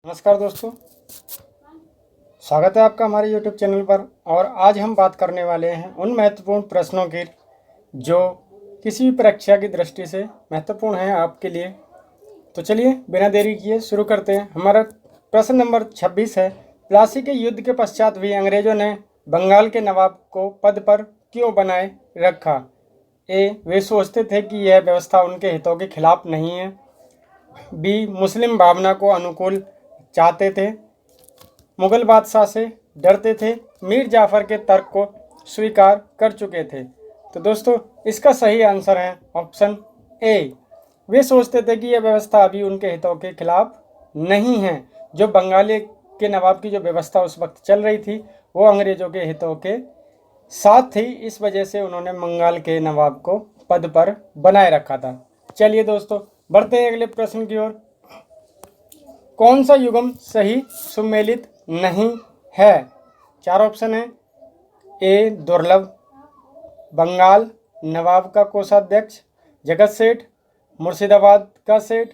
नमस्कार दोस्तों, स्वागत है आपका हमारे YouTube चैनल पर। और आज हम बात करने वाले हैं उन महत्वपूर्ण प्रश्नों की जो किसी भी परीक्षा की दृष्टि से महत्वपूर्ण हैं आपके लिए। तो चलिए बिना देरी किए शुरू करते हैं। हमारा प्रश्न नंबर 26 है, प्लासी के युद्ध के पश्चात भी अंग्रेजों ने बंगाल के नवाब को पद पर क्यों बनाए रखा? ए, वे सोचते थे कि यह व्यवस्था उनके हितों के खिलाफ नहीं है। बी, मुस्लिम भावना को अनुकूल चाहते थे, मुगल बादशाह से डरते थे, मीर जाफर के तर्क को स्वीकार कर चुके थे। तो दोस्तों इसका सही आंसर है ऑप्शन ए, वे सोचते थे कि यह व्यवस्था अभी उनके हितों के खिलाफ नहीं है। जो बंगाली के नवाब की जो व्यवस्था उस वक्त चल रही थी वो अंग्रेजों के हितों के साथ थी, इस वजह से उन्होंने बंगाल के नवाब को पद पर बनाए रखा था। चलिए दोस्तों बढ़ते हैं अगले प्रश्न की ओर। कौन सा युग्म सही सुमेलित नहीं है? चार ऑप्शन है। ए, दुर्लभ, बंगाल नवाब का कोषाध्यक्ष जगत सेठ, मुर्शिदाबाद का सेठ,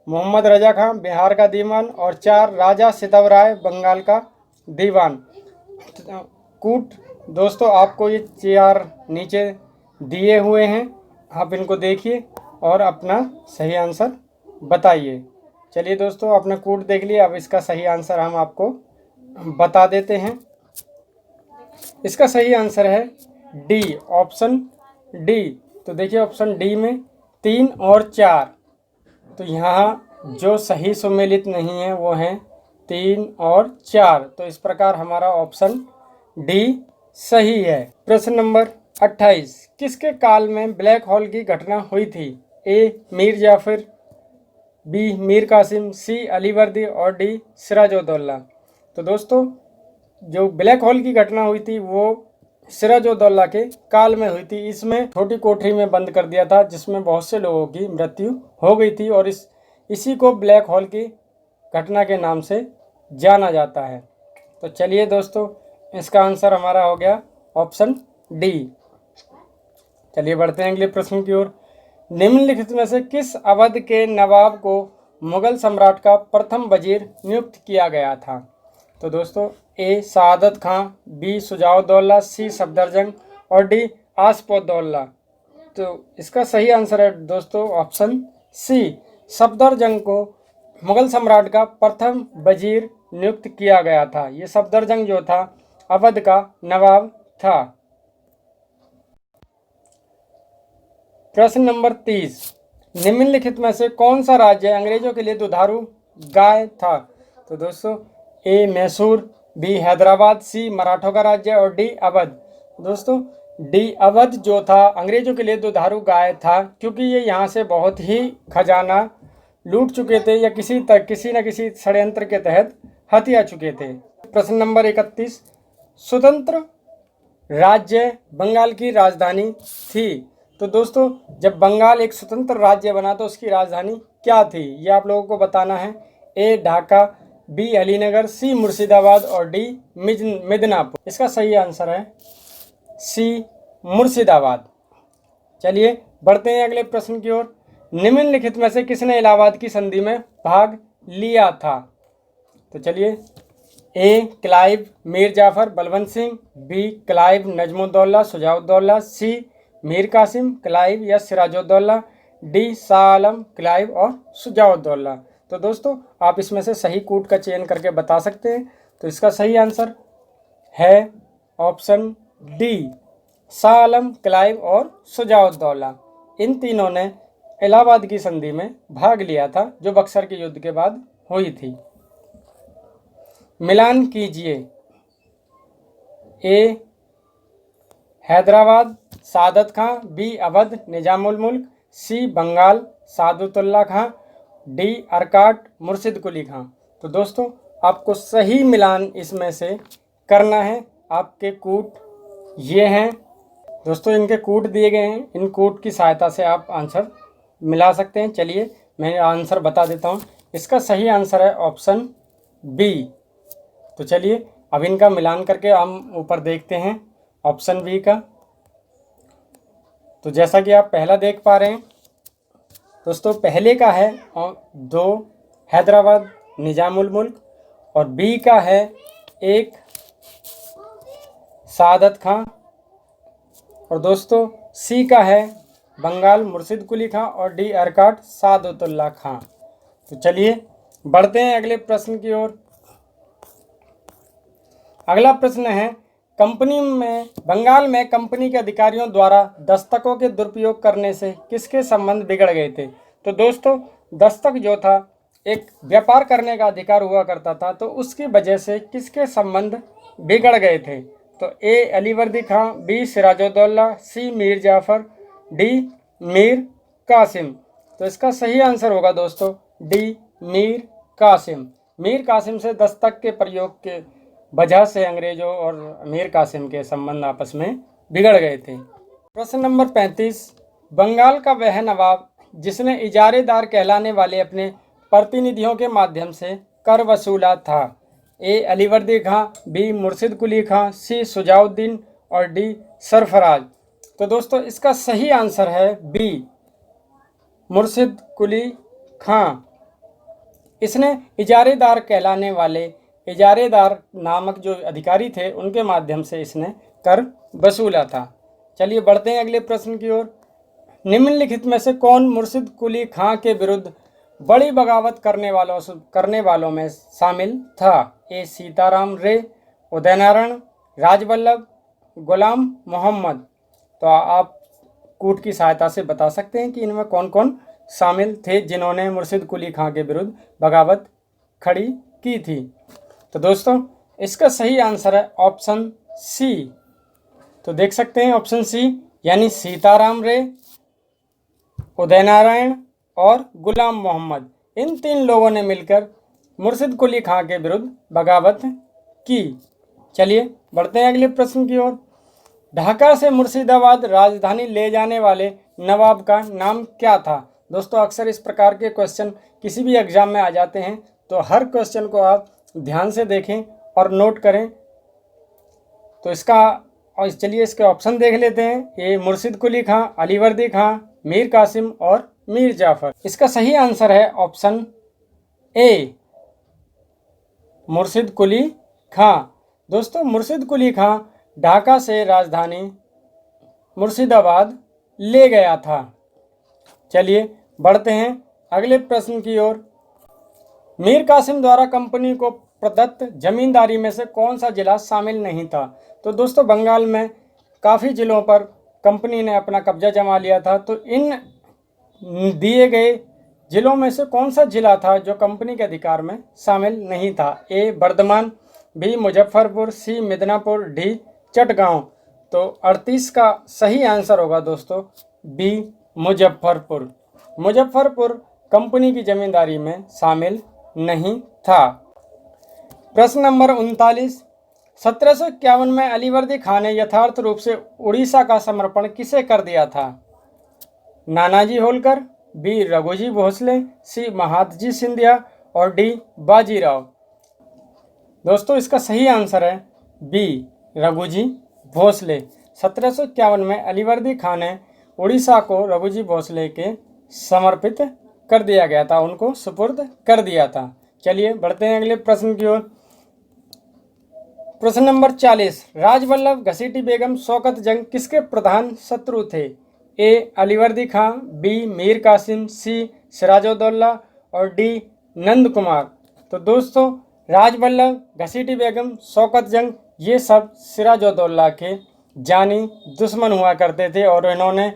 मोहम्मद रजा खां बिहार का दीवान, और चार, राजा सितवराय बंगाल का दीवान। कूट दोस्तों आपको ये चार नीचे दिए हुए हैं, आप इनको देखिए और अपना सही आंसर बताइए। चलिए दोस्तों आपने कूट देख लिया, अब इसका सही आंसर हम आपको बता देते हैं। इसका सही आंसर है डी, ऑप्शन डी। तो देखिए ऑप्शन डी में 3 और 4, तो यहाँ जो सही सुमेलित नहीं है वो हैं 3 और 4। तो इस प्रकार हमारा ऑप्शन डी सही है। प्रश्न नंबर 28, किसके काल में ब्लैक होल की घटना हुई थी? ए, मीर जाफर, बी, मीर कासिम, सी, अलीवर्दी, और डी, सिराजुद्दौला। तो दोस्तों जो ब्लैक होल की घटना हुई थी वो सिराजुद्दौला के काल में हुई थी। इसमें छोटी कोठरी में बंद कर दिया था जिसमें बहुत से लोगों की मृत्यु हो गई थी, और इसी को ब्लैक होल की घटना के नाम से जाना जाता है। तो चलिए दोस्तों इसका आंसर हमारा हो गया ऑप्शन डी। चलिए बढ़ते हैं अगले प्रश्न की ओर। निम्नलिखित में से किस अवध के नवाब को मुगल सम्राट का प्रथम वजीर नियुक्त किया गया था? तो दोस्तों ए, सआदत खां, बी, शुजाउद्दौला, सी, सफदरजंग, और डी, आसफौद्दौला। तो इसका सही आंसर है दोस्तों ऑप्शन सी, सफदरजंग को मुगल सम्राट का प्रथम वजीर नियुक्त किया गया था। ये सफदरजंग जो था अवध का नवाब था। प्रश्न नंबर 30, निम्नलिखित में से कौन सा राज्य अंग्रेजों के लिए दुधारू गाय था? तो दोस्तों ए, मैसूर, बी, हैदराबाद, सी, मराठों का राज्य, और डी, अवध। दोस्तों डी, अवध जो था अंग्रेजों के लिए दुधारू गाय था, क्योंकि ये यहाँ से बहुत ही खजाना लूट चुके थे या किसी न किसी षड्यंत्र के तहत हत्या चुके थे। प्रश्न नंबर 31, स्वतंत्र राज्य बंगाल की राजधानी थी। तो दोस्तों जब बंगाल एक स्वतंत्र राज्य बना तो उसकी राजधानी क्या थी ये आप लोगों को बताना है। ए, ढाका, बी, अलीनगर, सी, मुर्शिदाबाद, और डी, मिदनापुर। इसका सही आंसर है सी, मुर्शिदाबाद। चलिए बढ़ते हैं अगले प्रश्न की ओर। निम्नलिखित में से किसने इलाहाबाद की संधि में भाग लिया था? तो चलिए A, Clive, Mir Jafar, Balwant Singh, B, Clive, Najmuddaula, Shujauddaula, C, Mir Qasim, Clive या सिराजुद्दौला, डी, शाह आलम, क्लाइव और शुजाउद्दौला। तो दोस्तों आप इसमें से सही कूट का चयन करके बता सकते हैं। तो इसका सही आंसर है option D, Shah Alam, Clive और शुजाउद्दौला। इन तीनों ने इलाहाबाद की संधि में भाग लिया था जो बक्सर के युद्ध के बाद हुई थी। मिलान कीजिए। ए, हैदराबाद सआदत खां, बी, अवध निजामुल मुल्क, सी, बंगाल सादुतुल्ला खां, डी, अरकाट मुर्शिद कुली खां। तो दोस्तों आपको सही मिलान इसमें से करना है। आपके कूट ये हैं दोस्तों, इनके कूट दिए गए हैं, इन कूट की सहायता से आप आंसर मिला सकते हैं। चलिए मैं आंसर बता देता हूँ। इसका सही आंसर है ऑप्शन बी। तो चलिए अब इनका मिलान करके हम ऊपर देखते हैं ऑप्शन बी का। तो जैसा कि आप पहला देख पा रहे हैं दोस्तों, पहले का है 2 हैदराबाद, निजामुल मुल्क, और बी का है एक सादत खां, और दोस्तों सी का है बंगाल मुर्शिद कुली खां, और डी अरकाट सादतुल्ला खां। तो चलिए बढ़ते हैं अगले प्रश्न की ओर। अगला प्रश्न है, बंगाल में कंपनी के अधिकारियों द्वारा दस्तकों के दुरुपयोग करने से किसके संबंध बिगड़ गए थे? तो दोस्तों दस्तक जो था एक व्यापार करने का अधिकार हुआ करता था, तो उसकी वजह से किसके संबंध बिगड़ गए थे? तो ए अलीवर्दी खां, बी सिराजुद्दौला, सी मीर जाफर, डी मीर कासिम। तो इसका सही आंसर होगा दोस्तों डी मीर कासिम। मीर कासिम से दस्तक के प्रयोग के वजह से अंग्रेजों और मीर कासिम के संबंध आपस में बिगड़ गए थे। प्रश्न नंबर 35, बंगाल का वह नवाब जिसने इजारेदार कहलाने वाले अपने प्रतिनिधियों के माध्यम से कर वसूला था? ए अलीवर्दी खां, बी मुर्शिद कुली खां, सी सुजाउद्दीन, और डी सरफराज। तो दोस्तों इसका सही आंसर है बी मुर्शिद कुली खां। इसने इजारेदार कहलाने वाले इजारेदार नामक जो अधिकारी थे उनके माध्यम से इसने कर वसूला था। चलिए बढ़ते हैं अगले प्रश्न की ओर। निम्नलिखित में से कौन मुर्शिद कुली खां के विरुद्ध बड़ी बगावत करने वालों में शामिल था? ए सीताराम रे, उदयनारायण, राजवल्लभ, गुलाम मोहम्मद। तो आप कूट की सहायता से बता सकते हैं कि इनमें कौन कौन शामिल थे जिन्होंने मुर्शिद कुली खां के विरुद्ध बगावत खड़ी की थी? तो दोस्तों इसका सही आंसर है ऑप्शन सी। तो देख सकते हैं ऑप्शन सी, यानी सीताराम रे, उदयनारायण और गुलाम मोहम्मद, इन 3 लोगों ने मिलकर मुर्शिद कुली खां के विरुद्ध बगावत की। चलिए बढ़ते हैं अगले प्रश्न की ओर। ढाका से मुर्शिदाबाद राजधानी ले जाने वाले नवाब का नाम क्या था? दोस्तों अक्सर इस प्रकार के क्वेश्चन किसी भी एग्जाम में आ जाते हैं, तो हर क्वेश्चन को आप ध्यान से देखें और नोट करें। तो चलिए इसके ऑप्शन देख लेते हैं। ये मुर्शिद कुली खां, अलीवर्दी खां, मीर कासिम और मीर जाफर। इसका सही आंसर है ऑप्शन ए मुर्शिद कुली खां। दोस्तों मुर्शिद कुली खां ढाका से राजधानी मुर्शिदाबाद ले गया था। चलिए बढ़ते हैं अगले प्रश्न की ओर। मीर कासिम द्वारा कंपनी को प्रदत्त जमींदारी में से कौन सा जिला शामिल नहीं था? तो दोस्तों बंगाल में काफ़ी जिलों पर कंपनी ने अपना कब्जा जमा लिया था, तो इन दिए गए जिलों में से कौन सा जिला था जो कंपनी के अधिकार में शामिल नहीं था? ए बर्धमान, बी मुजफ्फरपुर, सी मिदनापुर, डी चटगांव। तो 38 का सही आंसर होगा दोस्तों बी मुजफ्फरपुर। मुजफ्फरपुर कंपनी की जमींदारी में शामिल नहीं था। प्रश्न नंबर 39, 1751 में अलीवर्दी खां ने यथार्थ रूप से उड़ीसा का समर्पण किसे कर दिया था? नानाजी होलकर, बी रघुजी भोसले, सी महादजी सिंधिया और डी बाजीराव। दोस्तों इसका सही आंसर है बी रघुजी भोसले। 1751 में अलीवर्दी खां ने उड़ीसा को रघुजी भोसले के समर्पित कर दिया गया था, उनको सुपुर्द कर दिया था। चलिए बढ़ते हैं अगले प्रश्न की ओर। प्रश्न नंबर 40, राजवल्लभ घसीटी बेगम शौकत जंग किसके प्रधान शत्रु थे? ए अलीवर्दी खां, बी मीर कासिम, सी सिराजुद्दौला और डी नंद कुमार। तो दोस्तों राजवल्लभ घसीटी बेगम शौकत जंग ये सब सिराजुद्दौला के जानी दुश्मन हुआ करते थे और इन्होंने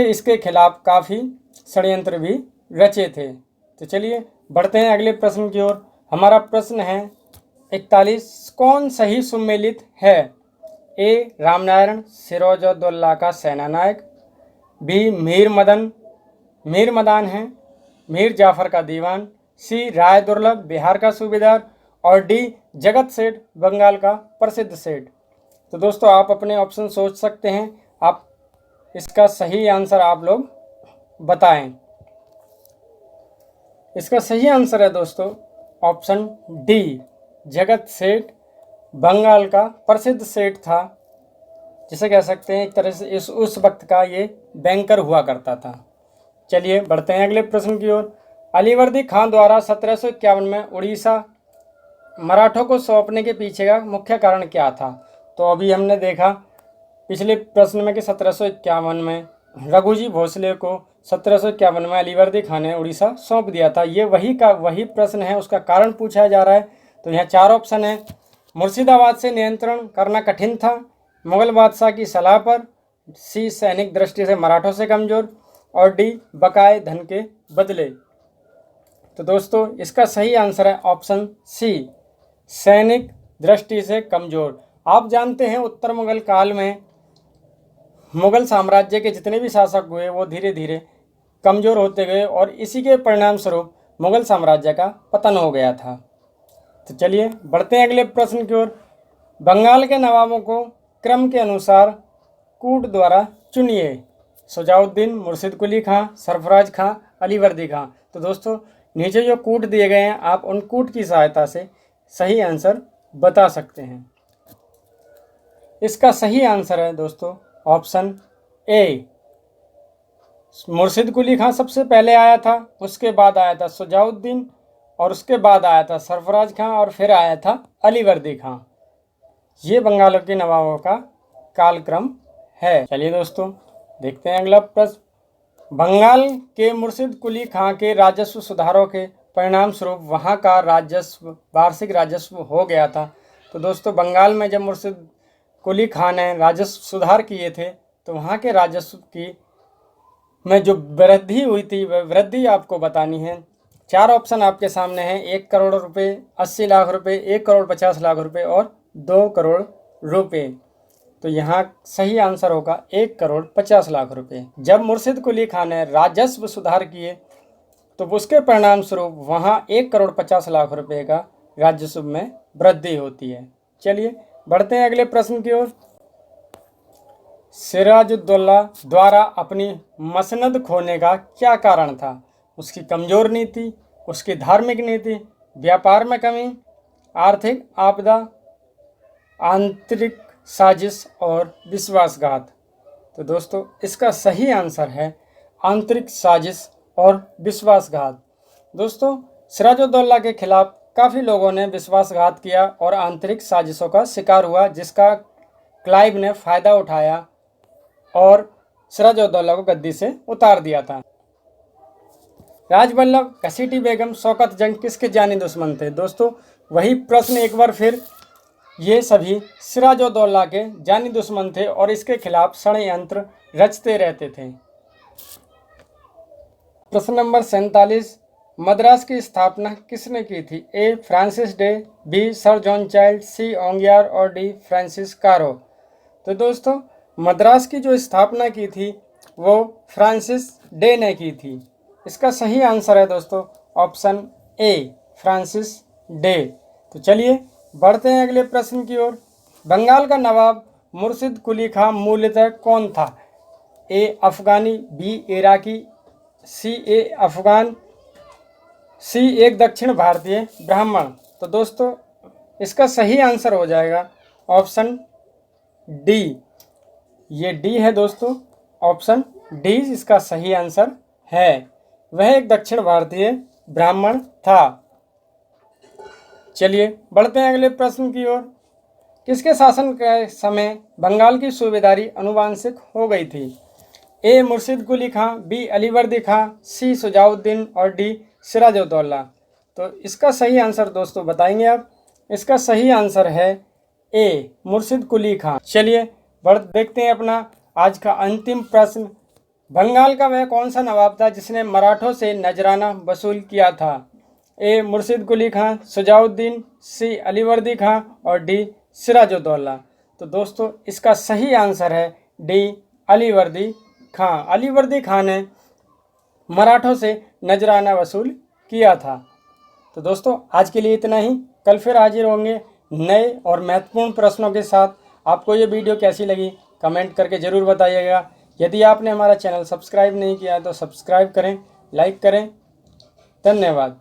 इसके खिलाफ काफ़ी षड्यंत्र भी रचे थे। तो चलिए बढ़ते हैं अगले प्रश्न की ओर। हमारा प्रश्न है 41, कौन सही सुमेलित है? ए रामनारायण सिराजुद्दौला का सेना नायक, बी मीर मदान है मीर जाफर का दीवान, सी राय दुर्लभ बिहार का सूबेदार और डी जगत सेठ बंगाल का प्रसिद्ध सेठ। तो दोस्तों आप अपने ऑप्शन सोच सकते हैं, आप इसका सही आंसर आप लोग बताएं। इसका सही आंसर है दोस्तों ऑप्शन डी, जगत सेठ बंगाल का प्रसिद्ध सेठ था, जिसे कह सकते हैं एक तरह से उस वक्त का ये बैंकर हुआ करता था। चलिए बढ़ते हैं अगले प्रश्न की ओर। अलीवर्दी खां द्वारा 1751 में उड़ीसा मराठों को सौंपने के पीछे का मुख्य कारण क्या था? तो अभी हमने देखा पिछले प्रश्न में कि 1751 में रघुजी भोसले को 1751 में अलीवर्दी खान ने उड़ीसा सौंप दिया था। ये वही प्रश्न है, उसका कारण पूछा जा रहा है। तो यहाँ 4 ऑप्शन है। मुर्शिदाबाद से नियंत्रण करना कठिन था, मुगल बादशाह की सलाह पर, सी सैनिक दृष्टि से मराठों से कमज़ोर, और डी बकाए धन के बदले। तो दोस्तों इसका सही आंसर है ऑप्शन सी, सैनिक दृष्टि से कमज़ोर। आप जानते हैं उत्तर मुगल काल में मुगल साम्राज्य के जितने भी शासक हुए वो धीरे धीरे कमज़ोर होते गए और इसी के परिणाम स्वरूप मुगल साम्राज्य का पतन हो गया था। तो चलिए बढ़ते हैं अगले प्रश्न की ओर। बंगाल के नवाबों को क्रम के अनुसार कूट द्वारा चुनिए। शुजाउद्दीन, मुर्शिद कुली खां, सरफराज खां, अलीवर्दी खां। तो दोस्तों नीचे जो कूट दिए गए हैं आप उन कूट की सहायता से सही आंसर बता सकते हैं। इसका सही आंसर है दोस्तों ऑप्शन ए, मुर्शिद कुली खां सबसे पहले आया था, उसके बाद आया था शुजाउद्दीन, और उसके बाद आया था सरफराज खां, और फिर आया था अलीवर्दी खां। ये बंगाल के नवाबों का कालक्रम है। चलिए दोस्तों देखते हैं अगला प्रश्न। बंगाल के मुर्शिद कुली खां के राजस्व सुधारों के परिणाम स्वरूप वहाँ का राजस्व वार्षिक राजस्व हो गया था। तो दोस्तों बंगाल में जब मुर्शिद कुली खां ने राजस्व सुधार किए थे तो वहाँ के राजस्व की में जो वृद्धि हुई थी वह वृद्धि आपको बतानी है। 4 ऑप्शन आपके सामने हैं। 1 करोड़ रुपए, 80 लाख रुपए, 1 करोड़ 50 लाख रुपए और 2 करोड़ रुपए। तो यहाँ सही आंसर होगा 1 करोड़ 50 लाख रुपए। जब मुर्शिद कुली खां ने राजस्व सुधार किए तो उसके परिणाम स्वरूप वहाँ 1 करोड़ 50 लाख रुपए का राजस्व में वृद्धि होती है। चलिए बढ़ते हैं अगले प्रश्न की ओर। सिराजुद्दौला द्वारा अपनी मसनद खोने का क्या कारण था? उसकी कमज़ोर नीति, उसकी धार्मिक नीति, व्यापार में कमी, आर्थिक आपदा, आंतरिक साजिश और विश्वासघात। तो दोस्तों इसका सही आंसर है आंतरिक साजिश और विश्वासघात। दोस्तों सिराजुद्दौला के खिलाफ काफ़ी लोगों ने विश्वासघात किया और आंतरिक साजिशों का शिकार हुआ, जिसका क्लाइव ने फ़ायदा उठाया और सिराजुद्दौला को गद्दी से उतार दिया था। राजवल्लभ, घसीटी बेगम, शौकत जंग किसके जानी दुश्मन थे? दोस्तों वही प्रश्न एक बार फिर, ये सभी सिराजुद्दौला के जानी दुश्मन थे और इसके खिलाफ षड्यंत्र रचते रहते थे। प्रश्न नंबर 47, मद्रास की स्थापना किसने की थी? A Francis Day, B sir John Child, C Aungier और डी फ्रांसिस कारो। तो दोस्तों मद्रास की जो स्थापना की थी वो फ्रांसिस डे ने की थी। इसका सही आंसर है दोस्तों ऑप्शन ए, फ्रांसिस डे। तो चलिए बढ़ते हैं अगले प्रश्न की ओर। बंगाल का नवाब मुर्शिद कुली खां मूलतः कौन था? ए अफगानी, बी इराकी, सी ए अफगान, सी एक दक्षिण भारतीय ब्राह्मण। तो दोस्तों इसका सही आंसर हो जाएगा ऑप्शन डी। ये डी है दोस्तों, ऑप्शन डी इसका सही आंसर है। वह एक दक्षिण भारतीय ब्राह्मण था। चलिए बढ़ते हैं अगले प्रश्न की ओर। किसके शासन के समय बंगाल की सूबेदारी अनुवांशिक हो गई थी? ए मुर्शिद कुली खां, बी अलीवर्दी खां, सी शुजाउद्दीन और डी सिराजुद्दौला। तो इसका सही आंसर दोस्तों बताएंगे आप। इसका सही आंसर है ए, मुर्शिद कुली खां। चलिए देखते हैं अपना आज का अंतिम प्रश्न। बंगाल का वह कौन सा नवाब था जिसने मराठों से नजराना वसूल किया था? ए मुर्शिद कुली खां, शुजाउद्दीन, सी अलीवर्दी खां और डी सिराजुद्दौला। तो दोस्तों इसका सही आंसर है डी, अलीवर्दी खां। अलीवर्दी खां ने मराठों से नजराना वसूल किया था। तो दोस्तों आज के लिए इतना ही। कल फिर हाजिर होंगे नए और महत्वपूर्ण प्रश्नों के साथ। आपको ये वीडियो कैसी लगी कमेंट करके ज़रूर बताइएगा। यदि आपने हमारा चैनल सब्सक्राइब नहीं किया है तो सब्सक्राइब करें, लाइक करें। धन्यवाद।